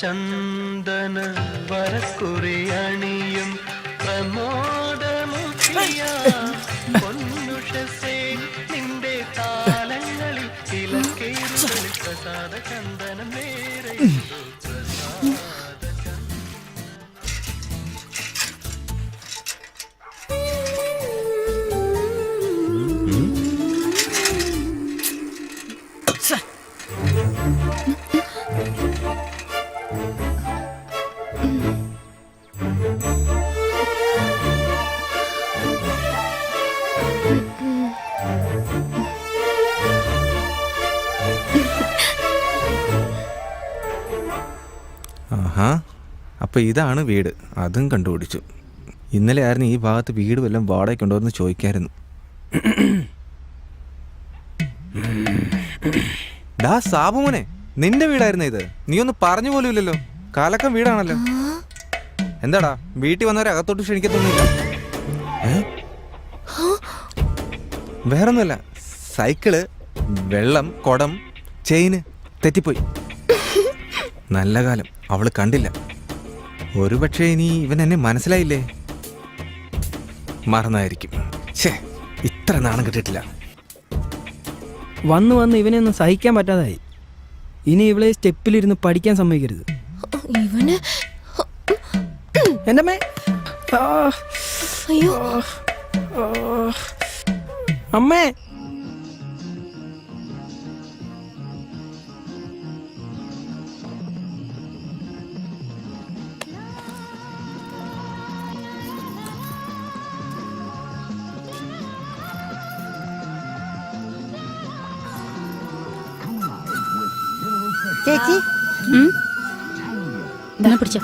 ചന്ദന വരക്കുറിയണിയും പ്രമോദമുഖിയ പൊന്നുഷസേ നിന്റെ താലങ്ങളിൽ തിലക്കേറുകളിൽ പ്രസാദ ചന്ദനം നേരെ ആഹാ, അപ്പോൾ ഇതാണ് വീട്. അതും കണ്ടുപിടിച്ചു. ഇന്നലെ ആയിരുന്നു ഈ ഭാഗത്ത് വീട് വല്ലതും വാടകയ്ക്കുണ്ടോ എന്ന് ചോദിക്കായിരുന്നു. ഡാ സാബുമോനെ, നിന്റെ വീടായിരുന്നു ഇത്? നീ ഒന്ന് പറഞ്ഞു പോലും ഇല്ലല്ലോ. കാലക്കം വീടാണല്ലോ. എന്താടാ വീട്ടിൽ വന്നവരെ അകത്തോട്ട് ക്ഷണിക്കത്തൊന്നുമില്ല? വേറൊന്നുമല്ല, സൈക്കിള്, വെള്ളം, കുടം, ചെയിന് തെറ്റിപ്പോയി. നല്ല കാലം അവള് കണ്ടില്ല. ഒരുപക്ഷെ ഇനി ഇവൻ എന്നെ മനസ്സിലായില്ലേ? മറന്നായിരിക്കും. ഛേ, ഇത്ര നാണം കിട്ടിയിട്ടില്ല. വന്ന് വന്ന് ഇവനെ ഒന്നും സഹിക്കാൻ പറ്റാതായി. ഇനി ഇവളെ സ്റ്റെപ്പിലിരുന്ന് പഠിക്കാൻ സമ്മതിക്കരുത്. ഇവന് എൻ്റെ അമ്മേ, അയ്യോ അമ്മേ. ചേച്ചി പിടിച്ചോ.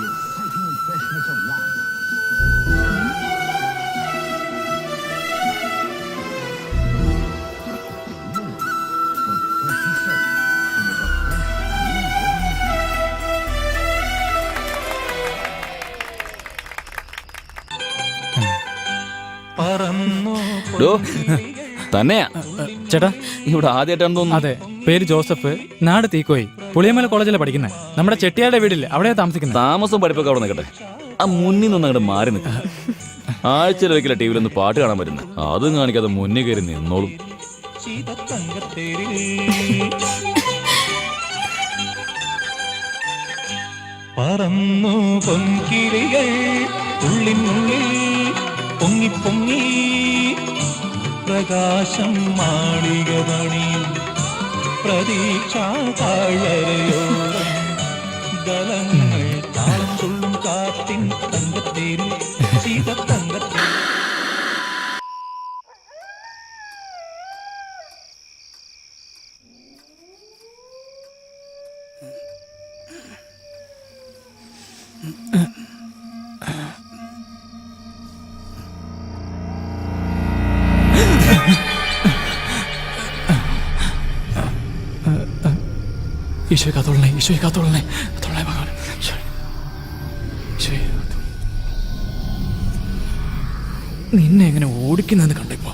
തന്നെയാ ചേട്ടാ, ഇവിടെ ആദ്യമായിട്ടാണെന്ന് തോന്നുന്നു. അതെ, പേര് ജോസഫ്, നാട് തീക്കോയി, പുളിയമല കോളേജിലാണ് പഠിക്കുന്നത്. നമ്മുടെ ചെട്ടിയാരുടെ വീടില്ലേ, അവിടെയാ താമസിക്കുന്നത്. താമസം പഠിപ്പൊക്കെ അവിടെ നിൽക്കട്ടെ, ആ മുന്നിൽ നിന്ന് അങ്ങോട്ട് മാറി നിൽക്കും. ആഴ്ചയിൽ ഒരിക്കലും ടി വിയിൽ ഒന്ന് പാട്ട് കാണാൻ പറ്റുന്നത്, അതും കാണിക്കാതെ മുന്നിൽ കയറി നിന്നോളും. പറന്നു പൊൻകിളികൾ ഉള്ളിനുള്ളിൽ പൊങ്ങി പൊങ്ങി പ്രകാശം മാളിക പണിയും പ്രതീക്ഷാ താഴ്വരയോരം ദളങ്ങൾ താളം തുള്ളും കാത്തിൻ തങ്കത്തേരിൽ സീതത്തങ്കത്തിൽ. ഈശോയെ കാത്തോളണേ, ഈശോയെ കാത്തോളണേ, കാത്തോളണേ ഭഗവാൻ. നിന്നെ എങ്ങനെ ഓടിക്കുന്നെന്ന് കണ്ടിപ്പോ.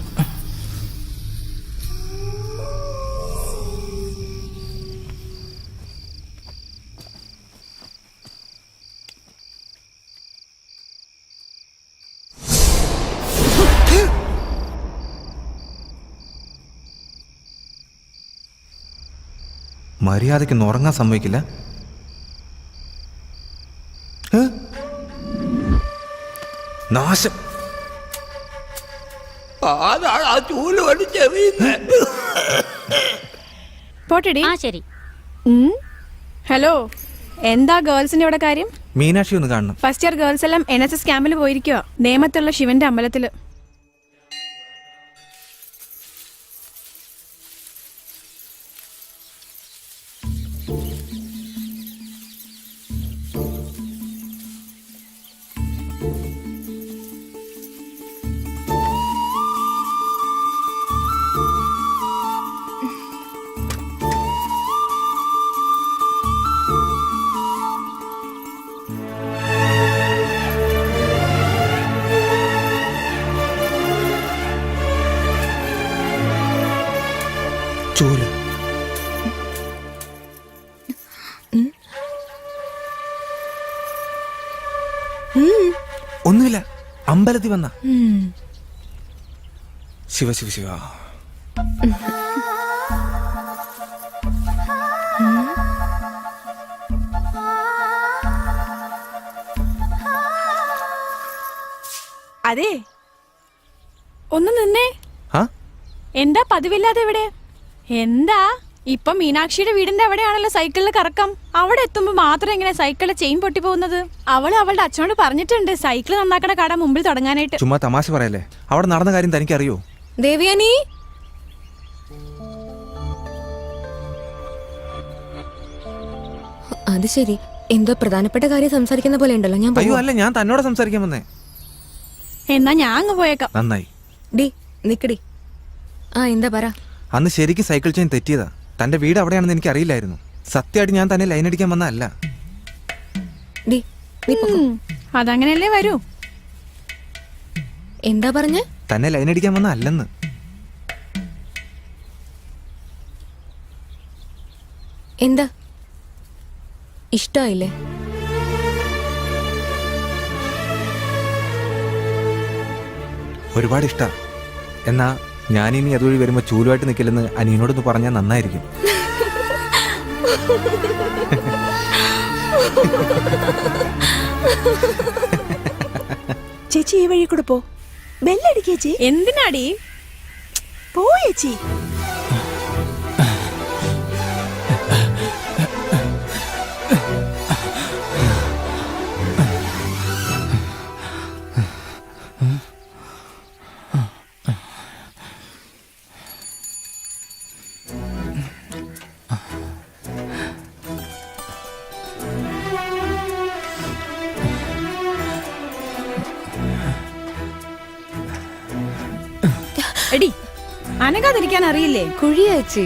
മര്യാദയ്ക്ക് ഉറങ്ങാൻ സമ്മതിക്കില്ല. നാശം. പോട്ടെടി. ശരി. ഹലോ, എന്താ ഗേൾസിന്റെ ഇവിടെ കാര്യം? മീനാക്ഷി ഒന്ന് കാണണം. ഫസ്റ്റ് ഇയർ ഗേൾസ് എല്ലാം NSS ക്യാമ്പിൽ പോയിരിക്കുക, നേമത്തുള്ള ശിവന്റെ അമ്പലത്തില്. ചൂല്. ഒന്നുമില്ല, അമ്പലത്തിൽ വന്ന. ശിവ ശിവ ശിവ. അതെ, ഒന്ന് നിന്നേ. ആ എന്താ പതിവില്ലാതെ ഇവിടെ? എന്താ ഇപ്പൊ മീനാക്ഷിയുടെ വീടിന്റെ അവിടെയാണല്ലോ സൈക്കിളിൽ കറക്കം. അവിടെ എത്തുമ്പോ മാത്രം എങ്ങനെ സൈക്കിളിലെ ചെയിൻ പൊട്ടി പോകുന്നത്? അവള് അവളുടെ അച്ഛനോട് പറഞ്ഞിട്ടുണ്ട് സൈക്കിൾ നന്നാക്കണ കട മുമ്പിൽ തുടങ്ങാനായിട്ട്. ചുമ്മാ തമാശ പറയല്ലേ. അവിടെ നടന്ന കാര്യം തനിക്കറിയോ? ദേവയാനി, അത് ശരി. എന്തോ പ്രധാനപ്പെട്ട കാര്യം സംസാരിക്കുന്ന പോലെ ഉണ്ടല്ലോ. ഞാൻ അയ്യോ അല്ല, ഞാൻ തന്നോട് സംസാരിക്കാൻ വന്നേ. എന്നാ ഞാൻ അങ്ങ് പോയേക്കാം. നന്നായി. ഡി നിക്കടി. ആ എന്താ പറ. അന്ന് ശരിക്കും സൈക്കിൾ ചെയിൻ തെറ്റിയതാ. തന്റെ വീട് അവിടെയാണെന്ന് എനിക്ക് അറിയില്ലായിരുന്നു. സത്യമായിട്ട് ഞാൻ തന്നെ ലൈൻ അടിക്കാൻ വന്നതല്ല. ഡി നീ പോ. അതങ്ങനെയല്ലേ വരൂ. എന്താ പറഞ്ഞ? തന്നെ ലൈൻ അടിക്കാൻ വന്ന അല്ലെന്ന്. എന്താ ഇഷ്ടായില്ലേ? ഒരുപാട് ഇഷ്ടാ. എന്നാ ഞാനിനി അതുവഴി വരുമ്പോ ചൂലുമായിട്ട് നിൽക്കില്ലെന്ന് അനിയനോടൊന്ന് പറഞ്ഞാൽ നന്നായിരിക്കും. ചേച്ചി ഈ വഴി കൂടെ പോ. ബെല്ലടിക്കേച്ചി. എന്തിനാടി? പോ ചേച്ചി. എടി, അനങ്ങാതിരിക്കാൻ അറിയില്ലേ? കുഴിയേച്ചി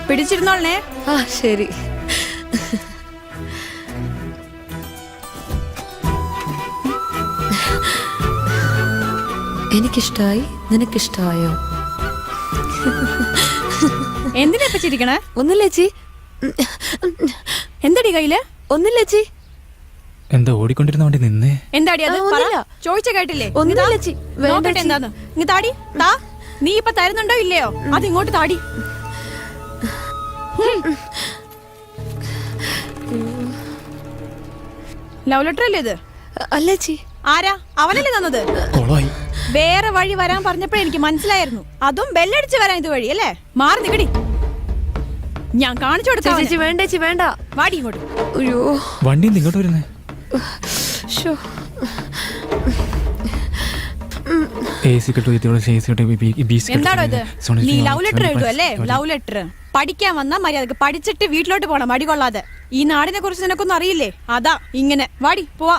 പിടിച്ചിരുന്നോളേ. ആ ശരി. എനിക്കിഷ്ടായി. നിനക്കിഷ്ടായോ? എന്തിനാ ഇപ്പൊ ചിരിക്കണേ? ഒന്നില്ലേച്ചി. എന്തടി കയ്യില്? ഒന്നില്ലേച്ചി. എന്താ ഓടിക്കൊണ്ടിരുന്ന വണ്ടി നിന്നേ? എന്താടി അത്? ആ, ഒന്നുമില്ല. ചോദിച്ച കേട്ടില്ലേ? ഒന്നുമില്ല ചേച്ചി. വേണ്ട നോക്കട്ടെ ചേച്ചി. എന്താന്ന്. ഇങ്ങ് താടി. താ. നീ ഇപ്പൊ തരുന്നുണ്ടോ ഇല്ലയോ? അത് ഇങ്ങോട്ട് താടി. ലവ് ലെറ്റർ അല്ലേ ഇത്? അല്ലേച്ചി. ആരാ? അവനല്ലേ തന്നത്? കൊളമായി. വേറെ വഴി വരാൻ പറഞ്ഞപ്പോഴേ എനിക്ക് മനസ്സിലായിരുന്നു. അതും ബെല്ലടിച്ച് വരാൻ ഇത് വഴി അല്ലേ? മാറി നിക്കടി. ഞാൻ കാണിച്ചു കൊടുക്കാം. ചേച്ചി വേണ്ട ചേച്ചി വേണ്ട. വാടി ഇങ്ങോട്ട്. അയ്യോ വണ്ടി ഇങ്ങോട്ട് വരുന്നേ. ശോ. എന്താണോ ഇത്? നീ ലവ് ലെറ്റർ എഴുതും അല്ലേ? ലവ് ലെറ്റർ പഠിക്കാൻ വന്നാ മര്യാദക്ക് പഠിച്ചിട്ട് വീട്ടിലോട്ട് പോണം. മടി കൊള്ളാതെ. ഈ നാടിനെ കുറിച്ച് നിനക്കൊന്നും അറിയില്ലേ? അതാ ഇങ്ങനെ. വാടി പോവാ.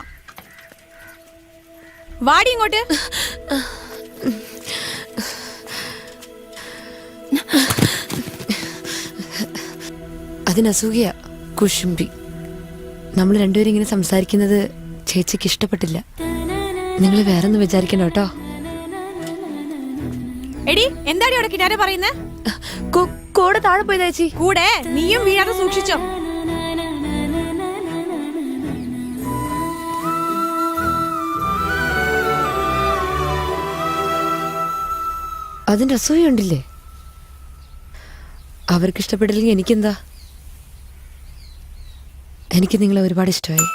വാടി ഇങ്ങോട്ട്. അതിനസൂയ കുശുംബി. നമ്മൾ രണ്ടുപേരും ഇങ്ങനെ സംസാരിക്കുന്നത് ചേച്ചിക്ക് ഇഷ്ടപ്പെട്ടില്ല. നിങ്ങൾ വേറൊന്നും വിചാരിക്കണോ കേട്ടോ. എടി, എന്താടി അവിടെ കിനാരെ പറയുന്നേ? കൂടെ താഴെ പോയി ചേച്ചി. കൂടെ നീയും വീഴാതെ സൂക്ഷിച്ചോ. അതിന്റെ അസൂയ ഉണ്ടില്ലേ? അവർക്ക് ഇഷ്ടപ്പെട്ടില്ലെങ്കിൽ എനിക്കെന്താ? എനിക്ക് നിങ്ങളെ ഒരുപാട് ഇഷ്ടമായി.